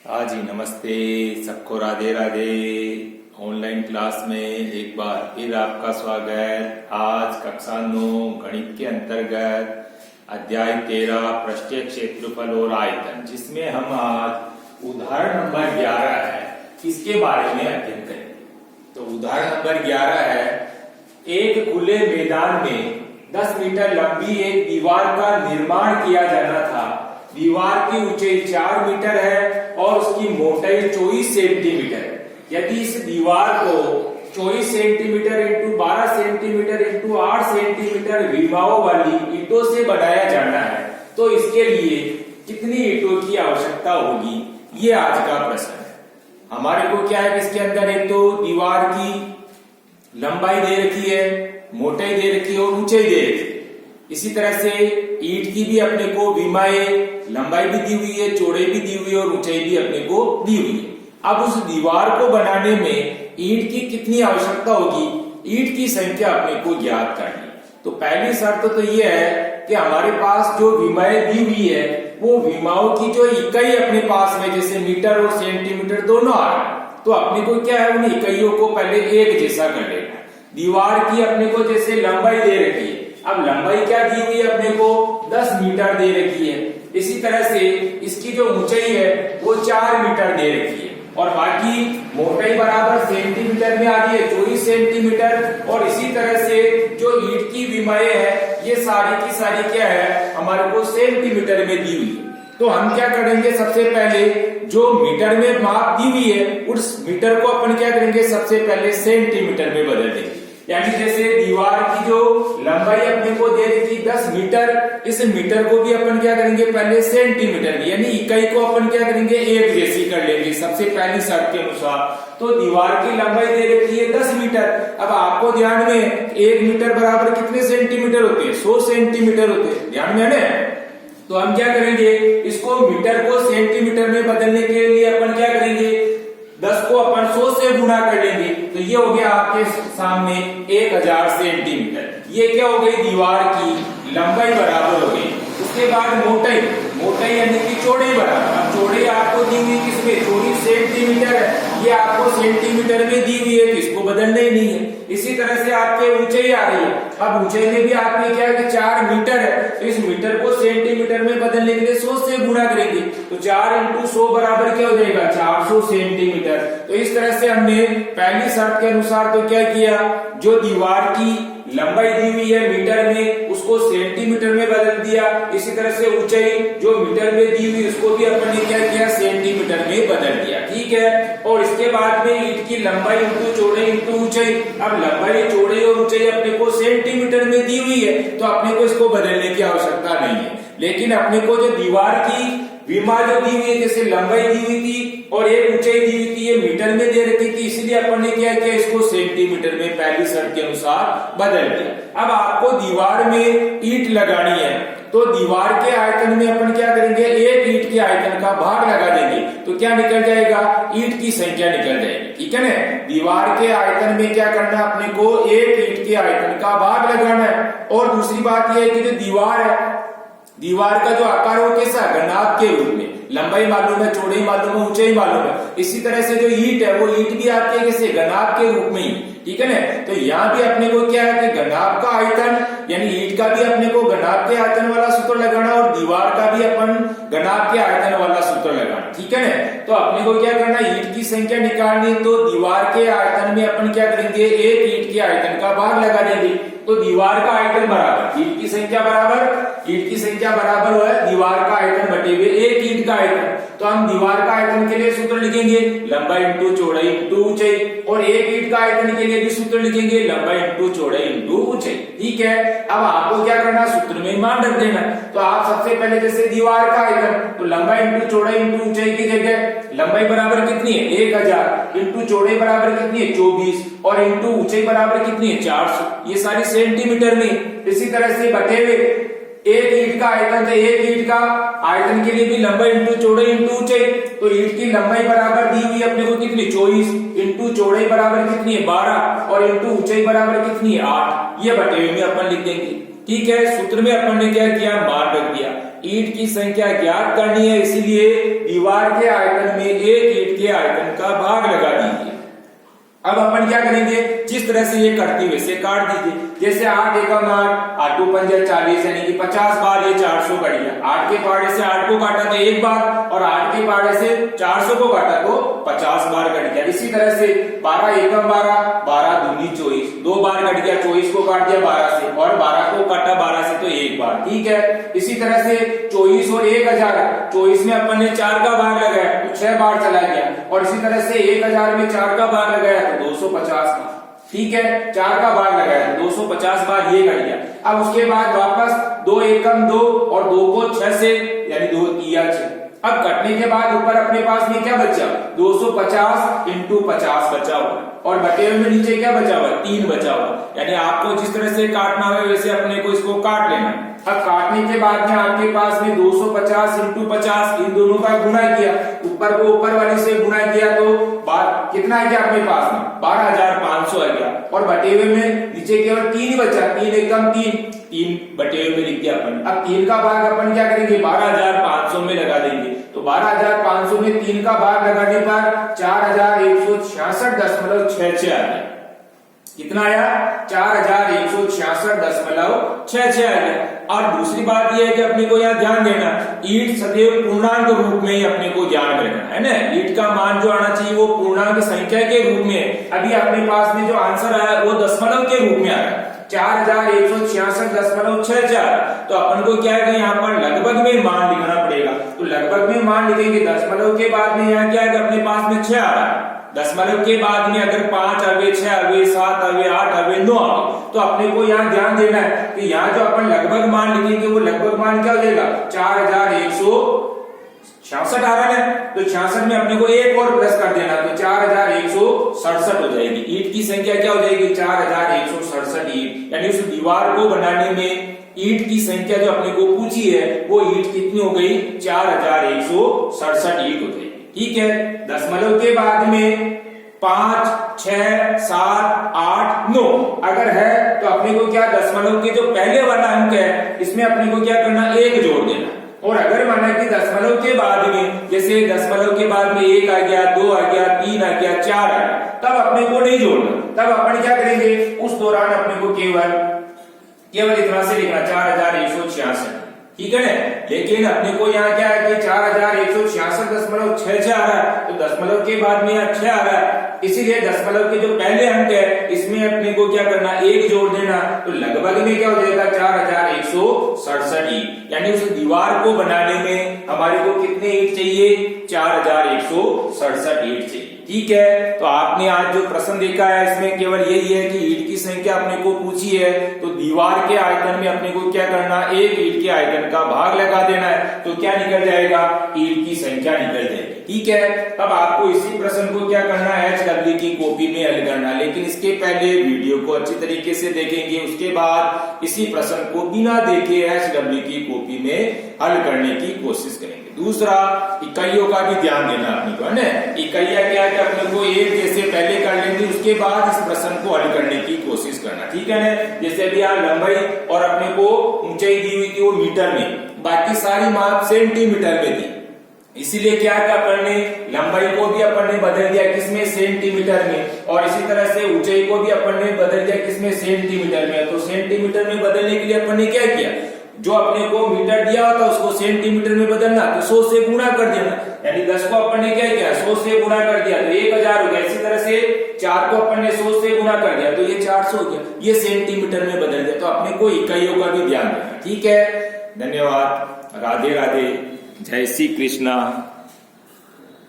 हाँ जी, नमस्ते सबको, राधे राधे। ऑनलाइन क्लास में एक बार फिर आपका स्वागत। आज कक्षा 9 गणित के अंतर्गत अध्याय 13 पृष्ठीय क्षेत्रफल और आयतन, जिसमें हम आज उदाहरण नंबर 11 है इसके बारे में अध्ययन करेंगे। तो उदाहरण नंबर 11 है, एक खुले मैदान में 10 मीटर लंबी एक दीवार का निर्माण किया जाना था। दीवार की ऊंचाई 4 मीटर है और उसकी मोटाई 24 सेंटीमीटर है। यदि इस दीवार को 24 centimetre into 12 centimetre into 8 centimetre विमाओं वाली ईंटों से बनाया जाना है तो इसके लिए कितनी ईंटों की आवश्यकता होगी, ये आज का प्रश्न है। हमारे को क्या है, इसके अंदर एक तो दीवार की लंबाई दे रखी है, मोटाई दे रखी है और ऊंचाई दे रखी है। इसी तरह से ईंट की भी अपने को विमाएं, लंबाई भी दी हुई है, चौड़ाई भी दी हुई है और ऊंचाई भी अपने को दी हुई है। अब उस दीवार को बनाने में ईंट की कितनी आवश्यकता होगी, ईंट की संख्या अपने को ज्ञात करनी। तो पहली शर्त तो यह है कि हमारे पास जो विमाएं दी हुई है वो विमाओं की जो इकाई अपने पास में, जैसे मीटर और सेंटीमीटर दोनों आ रहा है, तो अपने को क्या है, उन इकाइयों को पहले एक जैसा कर लेना। दीवार की अपने को जैसे लंबाई दे रखी है, अब लंबाई क्या दी हुई है, अपने को 10 मीटर दे रखी है। इसी तरह से इसकी जो ऊंचाई है वो 4 मीटर दे रखी है और बाकी मोटाई बराबर सेंटीमीटर में आ रही है 24 सेंटीमीटर। और इसी तरह से जो ईंट की विमाएं है ये सारी की सारी क्या है, हमारे को सेंटीमीटर में दी हुई है। तो हम क्या करेंगे, सबसे पहले जो मीटर में माप दी हुई है उस मीटर को अपन क्या करेंगे, सबसे पहले सेंटीमीटर में बदल देंगे। यानी जैसे दीवार की जो लंबाई अपने को दे रही थी 10 मीटर, इस मीटर को भी अपन क्या करेंगे, पहले सेंटीमीटर में, यानी इकाई को अपन क्या करेंगे, एक जैसी कर लेंगे सबसे पहली शर्त के अनुसार। तो दीवार की लंबाई दे रखी है 10 मीटर। अब आपको ध्यान में 1 मीटर बराबर कितने सेंटीमीटर होते हैं, 100 सेंटीमीटर होते हैं, ध्यान में है। तो हम क्या करेंगे, इसको मीटर को सेंटीमीटर में बदलने के लिए अपन क्या करेंगे, 10 को अपन 100 से गुणा कर लेंगे। तो ये हो गया आपके सामने 1000 सेंटीमीटर। ये क्या हो गई, दीवार की लंबाई बराबर हो गई। उसके बाद मोटाई, मोटाई यानी कि चौड़ाई बराबर। अब चौड़ाई आपको दी हुई किसमें, 24 सेंटीमीटर है, ये आपको सेंटीमीटर में दी हुई है, तो इसको बदलना ही नहीं है। इसी तरह से आपके ऊंचाई आ रही है, अब ऊंचाई में भी आपके क्या है कि 4 मीटर है, तो इस मीटर को सेंटीमीटर में बदलने के लिए 100 से गुणा करेंगे। तो 4 इंटू 100 बराबर क्या हो जाएगा, 400 सेंटीमीटर। तो इस तरह से हमने पहली शर्त के अनुसार तो क्या किया, जो दीवार की लंबाई दी हुई है मीटर में उसको सेंटीमीटर में बदल दिया। इसी तरह से ऊंचाई जो मीटर में दी हुई उसको भी अपन ने क्या किया, सेंटीमीटर में बदल दिया, ठीक है। और इसके बाद में ईंट की लंबाई इंटू चौड़ाई इंटू ऊंचाई। अब लंबाई, चौड़ाई और ऊंचाई अपने को सेंटीमीटर में दी हुई है तो अपने को इसको बदलने की आवश्यकता नहीं है। लेकिन अपने को जो दीवार की विमा जो दी हुई है, जैसे लंबाई दी हुई थी और एक ऊंचाई दी हुई थी, ये मीटर में दे रखी थी, इसलिए अपन ने क्या किया, इसको सेंटीमीटर में पहली शर्त के अनुसार बदल दिया। अब आपको दीवार में ईंट लगानी है तो दीवार के आयतन में अपन क्या करेंगे, एक ईंट के आयतन का भाग लगा देंगे। तो क्या निकल जाएगा, ईंट की संख्या निकल जाएगी, ठीक है ना। दीवार के आयतन में क्या करना है, अपने को एक ईंट के आयतन का भाग लगाना है। और दूसरी बात यह है कि जो दीवार है, दीवार का जो आकार हो कैसा, घनाभ के रूप में, लंबाई मालूम है, चौड़ाई मालूम है, ऊंचाई मालूम है। इसी तरह से जो ईंट है वो ईंट भी आपके कैसे, घनाभ के रूप में ही, ठीक है ना। तो यहाँ भी अपने को क्या है कि घनाभ का आयतन, यानी ईंट का भी अपने को घनाभ के आयतन वाला सूत्र लगाना और दीवार का भी अपन घनाभ के आयतन वाला सूत्र लगाना, ठीक है ना। तो अपने को क्या करना, ईंट की संख्या निकालनी, तो दीवार के आयतन में अपन क्या करेंगे, एक ईंट के आयतन का भाग लगा देंगे। तो दीवार का आयतन बराबर ईंट की संख्या बराबर, ईंट की संख्या बराबर हो है दीवार का आयतन बटे हुए एक ईंट का आयतन। तो हम दीवार का आयतन के लिए सूत्र लिखेंगे, लंबाई इंटू चौड़ाई इंटू ऊंचाई। और एक ईंट का आयतन के लिए भी सूत्र लिखेंगे, लंबाई इंटू चौड़ाई इंटू ऊंचाई, ठीक है। अब आपको क्या करना, सूत्र में मान रख देना। तो आप सबसे पहले जैसे दीवार का आयतन, तो लंबाई इंटू चौड़ाई इंटू ऊंचाई की जगह लंबाई बराबर कितनी है, 1000, इंटू चौड़ाई बराबर कितनी है, 24, और इंटू ऊंचाई बराबर कितनी है, 400। ये सारी सेंटीमीटर में। इसी तरह से बटे हुए एक ईंट का आयतन है, एक ईंट का आयतन के लिए भी लंबाई इंटू चौड़ाई इंटू ऊंचाई। तो ईंट की लंबाई बराबर दी हुई अपने को कितनी, 24, इंटू चौड़ाई बराबर कितनी है, 12, और इंटू ऊंचाई बराबर कितनी है, 8। ये बटे हुए में अपन लिख देंगे, ठीक है। सूत्र में अपन ने क्या किया, मान रख दिया। ईंट की संख्या ज्ञात करनी है, इसीलिए दीवार के आयतन में एक ईंट के आयतन का भाग लगा दीजिए। अब अपन क्या करेंगे, जिस तरह से ये करती वैसे काट दीजिए। जैसे 8 एकम 8, 8 2 पंजे 40 यानी कि 50 बार ये 400 कट गया। 8 के पहाड़े से 8 को काटा तो एक बार, और 8 के पहाड़े से 400 को काटा तो 50 बार कट गया। इसी तरह से 12 एकम 12, 12 दूनी 24, 2 बार कट गया। 24 को काट दिया 12 से, और 12 को काटा 12 से तो एक बार, ठीक है। इसी तरह से 24 और 1000, 24 में अपन ने 4 का भाग लगाया तो 6 बार चला गया, और इसी तरह से 1000 में 4 का भाग लगाया 250 का, ठीक है। 4 का भाग लगाया 250 बार ये कट गया। अब उसके बाद वापस 2 एकम 2 और 2 को 6 से यानी 2 तिया 6। अब कटने के बाद ऊपर अपने पास में क्या बचा, 250 इंटू 50 बचा हुआ, और बटे में नीचे क्या बचा हुआ, 3 बचा हुआ। यानी आपको जिस तरह से काटना है वैसे अपने को इसको काट लेना। अब काटने के बाद में आपके पास में 250 इंटू 50 इन दोनों का गुणा किया, ऊपर को ऊपर वाले से गुणा किया तो कितना आ गया अपने पास में 12500 आ गया, और बटे हुए में नीचे केवल 3 ही बचा। 3 एकम 3 बटे हुए में लिख दिया अपन। अब 3 का भाग अपन क्या करेंगे, 12500 में लगा देंगे। तो 12500 में 3 का भाग लगाने पर 4166.66 आ गया। कितना आया, 4166.66 आ गया। और दूसरी बात यह है कि अपने को यहाँ ध्यान देना, ईंट सदैव पूर्णांक रूप में ही अपने को ध्यान रखना है ना। ईंट का मान जो आना चाहिए वो पूर्णांक संख्या के रूप में। अभी अपने पास में जो आंसर आया वो दशमलव के रूप में आया, 4166.66। तो अपन को क्या है, यहाँ पर लगभग में मान लिखना पड़ेगा। तो लगभग में मान लिखेंगे, दशमलव के बाद में यहाँ क्या है, अपने पास में 6 आ रहा है। दशमलव के बाद में अगर 5 आवे, 6 आवे, 7 आवे, 8 आवे, 9 आवे, तो अपने को यहाँ ध्यान देना है कि यहाँ जो अपन लगभग मान लिखेंगे वो लगभग मान क्या हो जाएगा, 4166 आ रहा है। तो 66 में अपने को एक और प्लस कर देना, तो 4167 हो जाएगी। ईंट की संख्या क्या हो जाएगी, 4167 ईंट। यानी उस दीवार को बनाने में ईंट की संख्या जो अपने को पूछी है वो ईंट कितनी हो गई, 4167 ईंट हो गई, ठीक है। दशमलव के बाद में 5, 6, 7, 8, 9 अगर है तो अपने को क्या, दशमलव के जो पहले वाला अंक है इसमें अपने को क्या करना, 1 जोड़ देना। और अगर माना कि दशमलव के बाद में, जैसे दशमलव के बाद में 1 आ गया, 2 आ गया, 3 आ गया, 4 आ गया, तब अपने को नहीं जोड़ना। तब अपन क्या करेंगे, उस दौरान अपने को केवल इतना से लिखना 4166, ठीक है ना। लेकिन अपने को यहाँ क्या है कि 4166.66 आ रहा है, तो दशमलव के बाद में यहाँ 6 आ रहा है, इसीलिए दशमलव के जो पहले अंक है इसमें अपने को क्या करना, 1 जोड़ देना। तो लगभग में क्या हो जाएगा, 4167 ईंट। यानी उस दीवार को बनाने में हमारे को कितने ईंट चाहिए, 4167 ईंट चाहिए, ठीक है। तो आपने आज जो प्रश्न देखा है इसमें केवल यही है कि ईंट की संख्या अपने को पूछी है, तो दीवार के आयतन में अपने को क्या करना, एक ईंट के आयतन का भाग लगा देना है, तो क्या निकल जाएगा, ईंट की संख्या निकल जाएगी, ठीक है। अब आपको इसी प्रश्न को क्या करना है, HW की कॉपी में हल करना। लेकिन इसके पहले वीडियो को अच्छी तरीके से देखेंगे, उसके बाद इसी प्रश्न को बिना देखे HW की कॉपी में हल करने की कोशिश करेंगे। दूसरा, इकाइयों का भी ध्यान देना अपने को, है ना। इकाइयां क्या है, अपने को एक जैसे पहले कर लेंगे, उसके बाद इस प्रश्न को हल करने की कोशिश करना, ठीक है ना। जैसे अभी यहाँ लंबाई और अपने को ऊंचाई दी हुई थी वो मीटर में, बाकी सारी माप सेंटीमीटर में थी। इसीलिए क्या है, अपन ने लंबाई को भी अपन ने बदल दिया किसमें, सेंटीमीटर में, और इसी तरह से ऊंचाई को भी अपन ने बदल दिया किसमें, सेंटीमीटर में। तो सेंटीमीटर में बदलने के लिए अपन ने क्या किया, जो अपने को मीटर दिया होता उसको सेंटीमीटर में बदलना, तो 100 से गुणा कर देना। यानी 10 को अपन ने क्या किया, 100 से गुणा कर दिया तो 1000 हो गया। इसी तरह से 4 को अपन ने 100 से गुणा कर दिया तो ये 400 हो गया। ये सेंटीमीटर में बदल दिया। तो अपने को इकाइयों का भी ध्यान देना, ठीक है। धन्यवाद, राधे राधे, जय श्री कृष्णा।